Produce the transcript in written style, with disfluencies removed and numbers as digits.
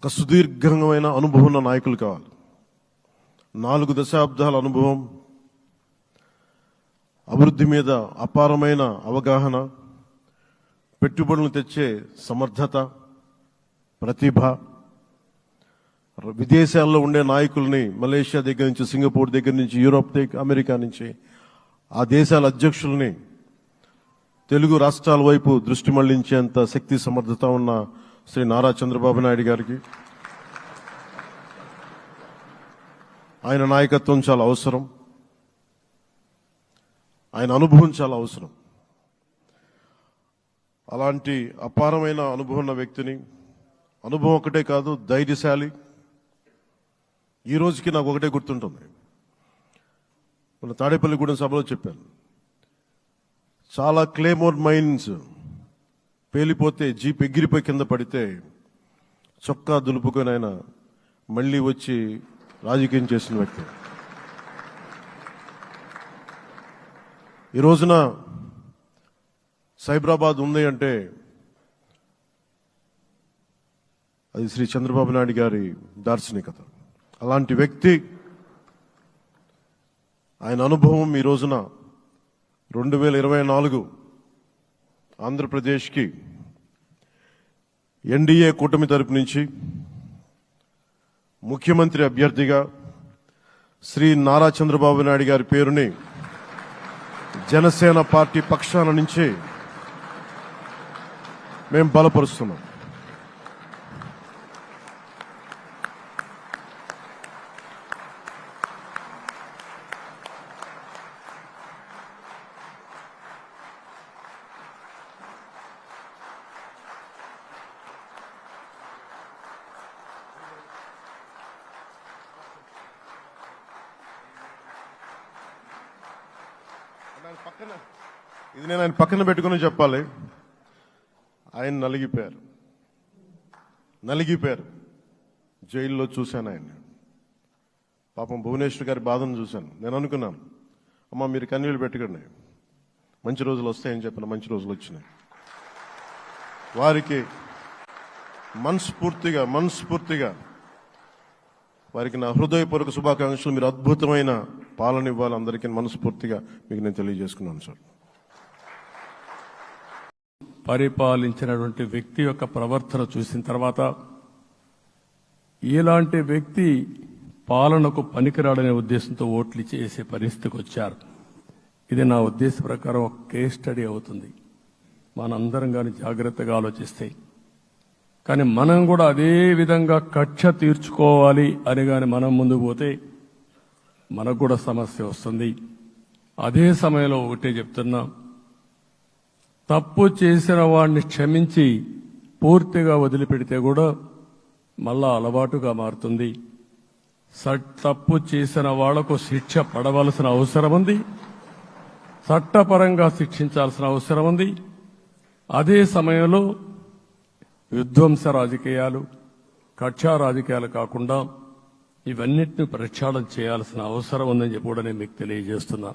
ఒక సుదీర్ఘమైన అనుభవం ఉన్న నాయకులు కావాలి. 4 దశాబ్దాల అనుభవం, అభివృద్ధి మీద అపారమైన అవగాహన, పెట్టుబడులను తెచ్చే సమర్థత, ప్రతిభ, విదేశాల్లో ఉండే నాయకుల్ని మలేషియా దగ్గర నుంచి, సింగపూర్ దగ్గర నుంచి, యూరోప్ దగ్గర, అమెరికా నుంచి ఆ దేశాల అధ్యక్షుల్ని తెలుగు రాష్ట్రాల వైపు దృష్టి మళ్లించేంత శక్తి సమర్థత ఉన్న శ్రీ నారా చంద్రబాబు నాయుడు గారికి ఆయన నాయకత్వం చాలా అవసరం, ఆయన అనుభవం చాలా అవసరం. అలాంటి అపారమైన అనుభవం ఉన్న వ్యక్తిని, అనుభవం ఒకటే కాదు, ధైర్యశాలి. ఈ రోజుకి నాకు ఒకటే గుర్తుంటుంది. మన తాడేపల్లిగూడెం సభలో చెప్పాను, చాలా క్లేమోర్ మైన్స్ పేలిపోతే జీప్ ఎగిరిపోయి కింద పడితే చొక్కా దులుపుకొని ఆయన మళ్ళీ వచ్చి రాజకీయం చేసిన వ్యక్తి. ఈ రోజున సైబరాబాద్ ఉంది అంటే అది శ్రీ చంద్రబాబు నాయుడు గారి దార్శనికత. అలాంటి వ్యక్తి, ఆయన అనుభవం ఈ రోజున 2024 ఆంధ్రప్రదేశ్కి ఎన్డీఏ కూటమి తరపు నుంచి ముఖ్యమంత్రి అభ్యర్థిగా శ్రీ నారా చంద్రబాబు నాయుడు గారి పేరుని జనసేన పార్టీ పక్షాన నుంచి మేము బలపరుస్తున్నాం. ఇది నేను ఆయన పక్కన పెట్టుకుని చెప్పాలి. ఆయన నలిగిపోయారు. జైల్లో చూశాను ఆయన. పాపం భువనేశ్వర్ గారి బాధను చూశాను. నేను అనుకున్నాను, అమ్మ మీరు కన్నీళ్ళు పెట్టకండి, మంచి రోజులు వస్తాయని చెప్పిన మంచి రోజులు వచ్చినాయి. వారికి మనస్ఫూర్తిగా వారికి నా హృదయపూర్వక శుభాకాంక్షలు. మీరు అద్భుతమైన పాలన ఇవ్వాలి అందరికీ మనస్ఫూర్తిగా మీకు నేను తెలియజేసుకున్నాను సార్. పరిపాలించినటువంటి వ్యక్తి యొక్క ప్రవర్తన చూసిన తర్వాత ఇలాంటి వ్యక్తి పాలనకు పనికిరాడనే ఉద్దేశంతో ఓట్లు చేసే పరిస్థితికి వచ్చారు. ఇది నా ఉద్దేశ ప్రకారం ఒక కేస్ స్టడీ అవుతుంది. మనందరం కానీ జాగ్రత్తగా ఆలోచిస్తే. కానీ మనం కూడా అదే విధంగా కక్ష తీర్చుకోవాలి అని కానీ మనం ముందుకు పోతే మనకు కూడా సమస్య వస్తుంది. అదే సమయంలో ఒకటే చెప్తున్నా, తప్పు చేసిన వాడిని క్షమించి పూర్తిగా వదిలిపెడితే కూడా మళ్ళా అలవాటుగా మారుతుంది. తప్పు చేసిన వాళ్లకు శిక్ష పడవలసిన అవసరం ఉంది, చట్టపరంగా శిక్షించాల్సిన అవసరం ఉంది. అదే సమయంలో విధ్వంస రాజకీయాలు, కక్షా రాజకీయాలు కాకుండా ఇవన్నిటిని ప్రక్షాళన చేయాల్సిన అవసరం ఉందని చెప్పి కూడా నేను మీకు తెలియజేస్తున్నా.